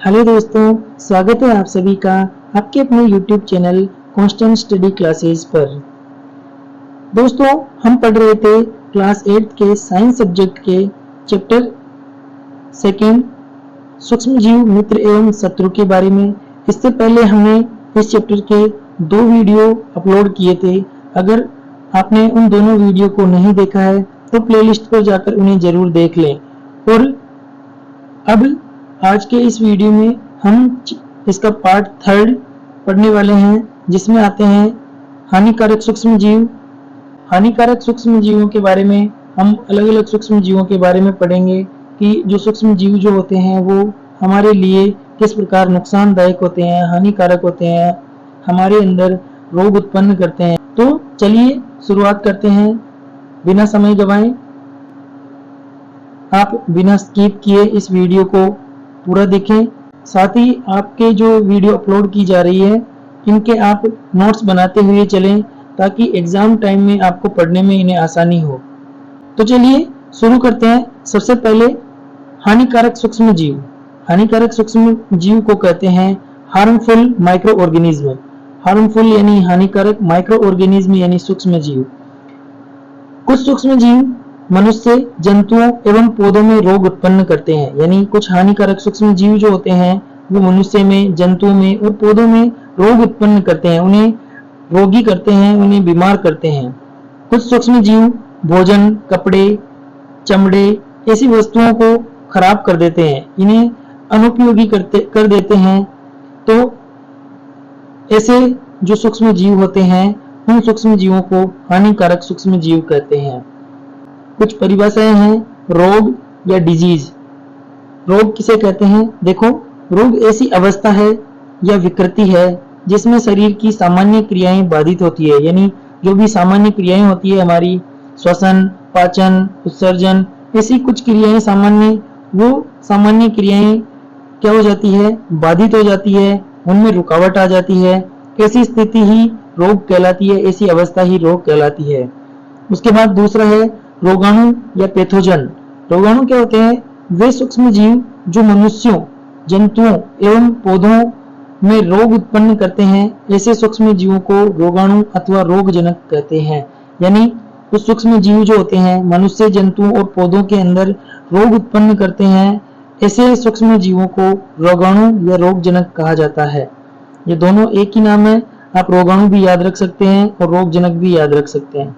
Hello दोस्तों, स्वागत है आप सभी का आपके अपने YouTube channel constant study classes पर। दोस्तों, हम पढ़ रहे थे क्लास 8 के साइंस सब्जेक्ट के चैप्टर सेकंड सूक्ष्म जीव मित्र एवं शत्रु के बारे में। इससे पहले हमने इस चैप्टर के 2 वीडियो अपलोड किए थे। अगर आपने उन दोनों वीडियो को नहीं देखा है तो प्लेलिस्ट पर जाकर उन्हें जरूर देख लें। और अब आज के इस वीडियो में हम इसका पार्ट 3 पढ़ने वाले हैं, जिसमें आते हैं हानिकारक सूक्ष्म जीव। हानिकारक सूक्ष्म जीवों के बारे में हम अलग अलग सूक्ष्म जीवों के बारे में पढ़ेंगे कि जो सूक्ष्म जीव जो होते हैं वो हमारे लिए किस प्रकार नुकसानदायक होते हैं, हानिकारक होते हैं, हमारे अंदर रोग उत्पन्न करते हैं। तो चलिए शुरुआत करते हैं बिना समय गवाएं। आप बिना स्किप किए इस वीडियो को पूरा देखें। साथ ही आपके जो वीडियो अपलोड की जा रही है इनके आप नोट्स बनाते हुए चलें, ताकि एग्जाम टाइम में आपको पढ़ने में इन्हें आसानी हो। तो चलिए शुरू करते हैं। सबसे पहले हानिकारक सूक्ष्म जीव। हानिकारक सूक्ष्म जीव को कहते हैं हार्मफुल माइक्रो ऑर्गेनिज्म। हार्मफुल यानी हानिकारक, माइक्रो ऑर्गेनिज्म यानी सूक्ष्म जीव। कुछ सूक्ष्म जीव मनुष्य, जंतुओं एवं पौधों में रोग उत्पन्न करते हैं। यानी कुछ हानिकारक सूक्ष्म जीव जो होते हैं वो मनुष्य में, जंतुओं में और पौधों में रोग उत्पन्न करते हैं, उन्हें रोगी करते हैं, उन्हें बीमार करते हैं। कुछ सूक्ष्म जीव भोजन, कपड़े, चमड़े ऐसी वस्तुओं को खराब कर देते हैं, इन्हें अनुपयोगी कर देते हैं। तो ऐसे जो सूक्ष्म जीव होते हैं उन सूक्ष्म जीवों को हानिकारक सूक्ष्म जीव कहते हैं। कुछ परिभाषाएं हैं रोग या डिजीज। रोग किसे कहते हैं? देखो, रोग ऐसी अवस्था है या विकृति है जिसमें शरीर की सामान्य क्रियाएं बाधित होती है। यानी जो भी सामान्य क्रियाएं होती है हमारी, श्वसन, पाचन, उत्सर्जन, ऐसी कुछ क्रियाएं वो सामान्य क्रियाएं क्या हो जाती है? बाधित हो जाती है, उनमें रुकावट आ जाती है। ऐसी स्थिति ही रोग कहलाती है, ऐसी अवस्था ही रोग कहलाती है। उसके बाद दूसरा है रोगाणु या पैथोजन। रोगाणु क्या होते हैं? वे सूक्ष्म जीव जो मनुष्यों, जंतुओं एवं पौधों में रोग उत्पन्न करते हैं। ऐसे सूक्ष्म जीवों को रोगाणु अथवा रोगजनक कहते हैं। यानी कुछ सूक्ष्म जीव जो होते हैं मनुष्य, जंतुओं और पौधों के अंदर रोग उत्पन्न करते हैं, ऐसे सूक्ष्म जीवों को रोगाणु या रोगजनक कहा जाता है। ये दोनों एक ही नाम है। आप रोगाणु भी याद रख सकते हैं और रोगजनक भी याद रख सकते हैं।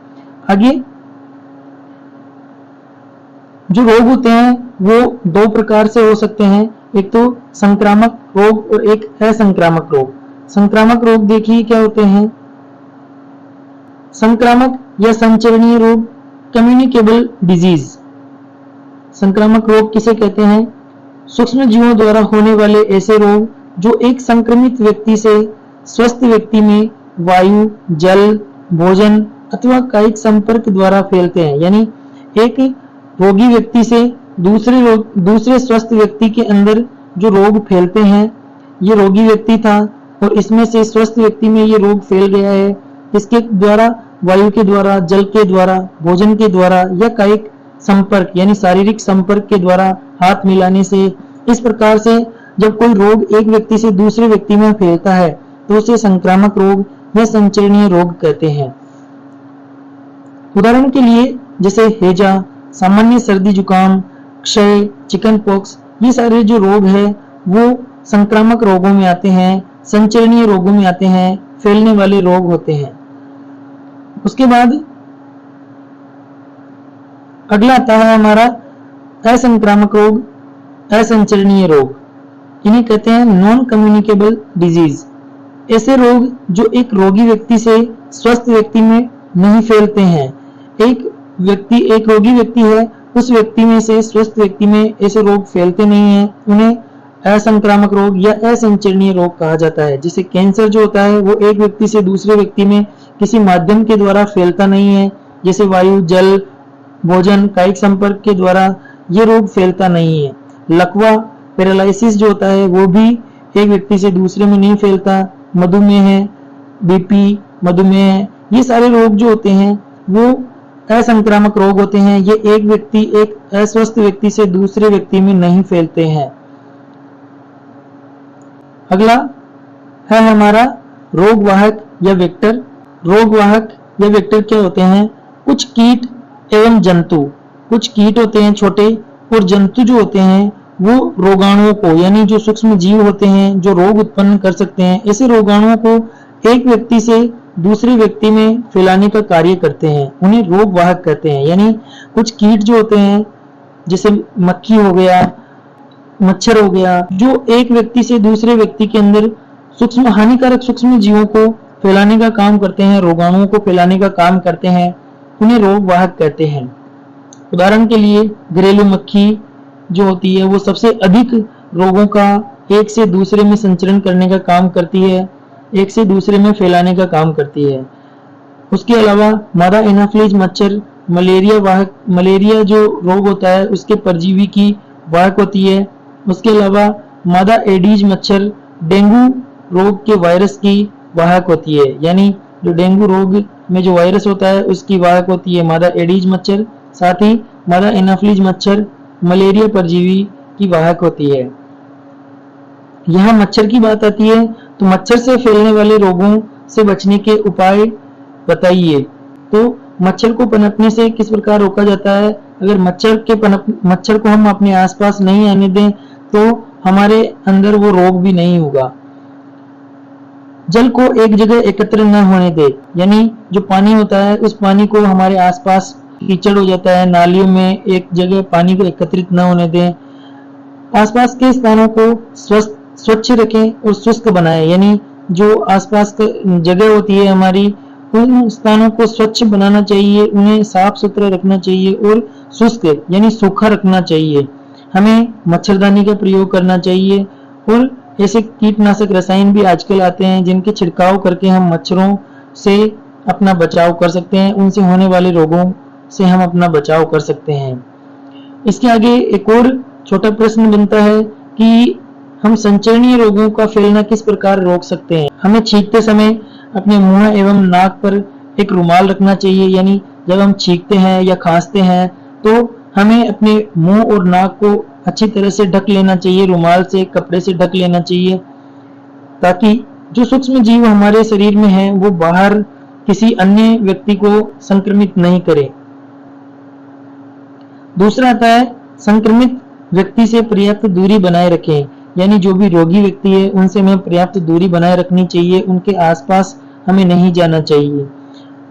आगे जो रोग होते हैं वो 2 प्रकार से हो सकते हैं। एक तो संक्रामक रोग और एक असंक्रामक रोग। संक्रामक रोग देखिए क्या होते हैं। संक्रामक या संचरणीय रोग, कम्युनिकेबल डिजीज। संक्रामक रोग किसे कहते हैं? सूक्ष्म जीवों द्वारा होने वाले ऐसे रोग जो एक संक्रमित व्यक्ति से स्वस्थ व्यक्ति में वायु, जल, भोजन अथवा कायिक संपर्क द्वारा फैलते हैं। यानी एक रोगी व्यक्ति से दूसरे स्वस्थ व्यक्ति के अंदर जो रोग फैलते हैं, ये रोगी व्यक्ति था और इसमें से स्वस्थ व्यक्ति में ये रोग फैल गया है। इसके द्वारा वायु के द्वारा, जल के द्वारा, भोजन के द्वारा या कायिक संपर्क यानी शारीरिक संपर्क के द्वारा, हाथ मिलाने से, इस प्रकार से जब कोई रोग एक व्यक्ति से दूसरे व्यक्ति में फैलता है तो उसे संक्रामक रोग या संचरणीय रोग कहते हैं। उदाहरण के लिए जैसे हैजा, सामान्य सर्दी जुकाम, क्षय, चिकन पॉक्स, ये सारे जो रोग है वो संक्रामक रोगों में आते हैं, संचरणीय रोगों में आते हैं, फैलने वाले रोग होते हैं। उसके बाद अगला आता है हमारा असंक्रामक रोग, असंचरणीय रोग। इन्हें कहते हैं नॉन कम्युनिकेबल डिजीज। ऐसे रोग जो एक रोगी व्यक्ति से स्वस्थ व्यक्ति में नहीं फैलते हैं। एक रोगी व्यक्ति है, उस व्यक्ति में से स्वस्थ व्यक्ति में ऐसे रोग फैलते नहीं हैं, उन्हें असंक्रामक रोग या असंचरणीय रोग कहा जाता है। जैसे कैंसर जो होता है वो एक व्यक्ति से दूसरे व्यक्ति में किसी माध्यम के द्वारा फैलता नहीं है, जैसे वायु, जल, भोजन, कायिक संपर्क के द्वारा ये रोग फैलता नहीं है। लकवा, पैरालिसिस जो होता है वो भी एक व्यक्ति से दूसरे में नहीं फैलता। मधुमेह, बीपी, मधुमेह, ये सारे रोग जो होते हैं वो असंक्रामक रोग होते हैं। ये एक अस्वस्थ व्यक्ति से दूसरे व्यक्ति में नहीं फैलते हैं। अगला है हमारा रोगवाहक या वेक्टर। रोगवाहक या वेक्टर क्या होते हैं? कुछ कीट एवं जंतु, कुछ कीट होते हैं छोटे, और जंतु जो होते हैं वो रोगाणुओं को, यानी जो सूक्ष्म जीव होते हैं जो रोग उत्पन्न कर सकते हैं, ऐसे रोगाणुओं को एक व्यक्ति से दूसरे व्यक्ति में फैलाने का कार्य करते हैं, उन्हें रोगवाहक कहते हैं। यानी कुछ कीट जो होते हैं जैसे मक्खी हो गया, मच्छर हो गया, जो एक व्यक्ति से दूसरे व्यक्ति के अंदर सूक्ष्म हानिकारक सूक्ष्म जीवों को फैलाने का काम करते हैं, रोगाणुओं को फैलाने का काम करते हैं, उन्हें रोगवाहक कहते हैं। उदाहरण के लिए घरेलू मक्खी जो होती है वो सबसे अधिक रोगों का एक से दूसरे में संचरण करने का काम करती है, एक से दूसरे में फैलाने का काम करती है। उसके अलावा मादा एनाफिलीज मच्छर मलेरिया जो रोग होता है उसके परजीवी की वाहक होती है। उसके अलावा मादा एडीज मच्छर डेंगू रोग के वायरस की वाहक होती है, यानी जो डेंगू रोग में जो वायरस होता है उसकी वाहक होती है मादा एडीज मच्छर। साथ ही मादा एनाफिलीज मच्छर मलेरिया परजीवी की वाहक होती है। यहाँ मच्छर की बात आती है तो मच्छर से फैलने वाले रोगों से बचने के उपाय बताइए। तो मच्छर को पनपने से किस प्रकार रोका जाता है? अगर मच्छर को हम अपने आसपास नहीं आने दें तो हमारे अंदर वो रोग भी नहीं होगा। जल को एक जगह एकत्र न होने दे, यानी जो पानी होता है उस पानी को हमारे आसपास कीचड़ हो जाता है, नालियों में एक जगह पानी को एकत्रित न होने दें। आसपास के स्थानों को स्वच्छ रखें और शुष्क बनाएं, यानी जो आसपास की जगह होती है हमारी उन स्थानों को स्वच्छ बनाना चाहिए, उन्हें साफ सुथरा रखना चाहिए और शुष्क यानी सूखा रखना चाहिए। हमें मच्छरदानी का प्रयोग करना चाहिए और ऐसे कीटनाशक रसायन भी आजकल आते हैं जिनके छिड़काव करके हम मच्छरों से अपना बचाव कर सकते हैं, उनसे होने वाले रोगों से हम अपना बचाव कर सकते हैं। इसके आगे एक और छोटा प्रश्न बनता है कि हम संचरणीय रोगों का फैलना किस प्रकार रोक सकते हैं? हमें छींकते समय अपने मुंह एवं नाक पर एक रुमाल रखना चाहिए, यानी जब हम छींकते हैं या खांसते हैं तो हमें अपने मुंह और नाक को अच्छी तरह से ढक लेना चाहिए, रुमाल से, कपड़े से ढक लेना चाहिए, ताकि जो सूक्ष्म जीव हमारे शरीर में है वो बाहर किसी अन्य व्यक्ति को संक्रमित नहीं करे। दूसरा आता है संक्रमित व्यक्ति से पर्याप्त दूरी बनाए रखें, यानी जो भी रोगी व्यक्ति है उनसे हमें पर्याप्त दूरी बनाए रखनी चाहिए, उनके आसपास हमें नहीं जाना चाहिए।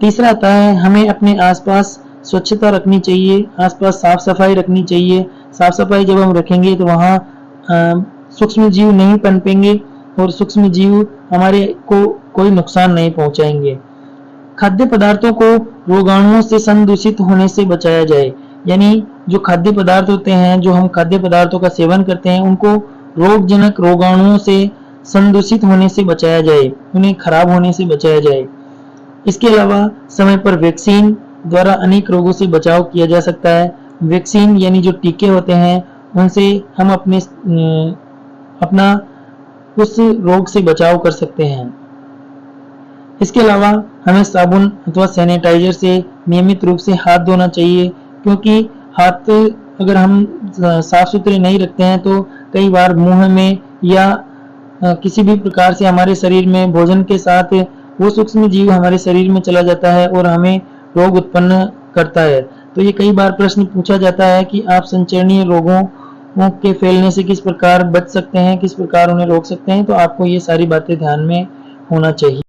तीसरा आता है हमें अपने आसपास स्वच्छता रखनी चाहिए, आसपास साफ सफाई रखनी चाहिए। साफ सफाई जब हम रखेंगे तो वहाँ सूक्ष्म जीव नहीं पनपेंगे और सूक्ष्म जीव हमारे को कोई नुकसान नहीं पहुंचाएंगे। खाद्य पदार्थों को रोगाणुओं से संदूषित होने से बचाया जाए, यानी जो खाद्य पदार्थ होते हैं, जो हम खाद्य पदार्थों का सेवन करते हैं, उनको रोगजनक रोगाणुओं से संदूषित होने से बचाया जाए, उन्हें खराब होने से बचाया जाए। इसके अलावा समय पर वैक्सीन द्वारा अनेक रोगों से बचाव किया जा सकता है। वैक्सीन यानी जो टीके होते हैं उनसे हम अपना उस रोग से बचाव कर सकते हैं। इसके अलावा हमें साबुन अथवा सैनिटाइजर से नियमित रूप से हाथ धोना चाहिए, क्योंकि हाथ अगर हम साफ सुथरे नहीं रखते हैं तो कई बार मुंह में या किसी भी प्रकार से हमारे शरीर में भोजन के साथ वो सूक्ष्म जीव हमारे शरीर में चला जाता है और हमें रोग उत्पन्न करता है। तो ये कई बार प्रश्न पूछा जाता है कि आप संचरणीय रोगों के फैलने से किस प्रकार बच सकते हैं, किस प्रकार उन्हें रोक सकते हैं। तो आपको ये सारी बातें ध्यान में होना चाहिए।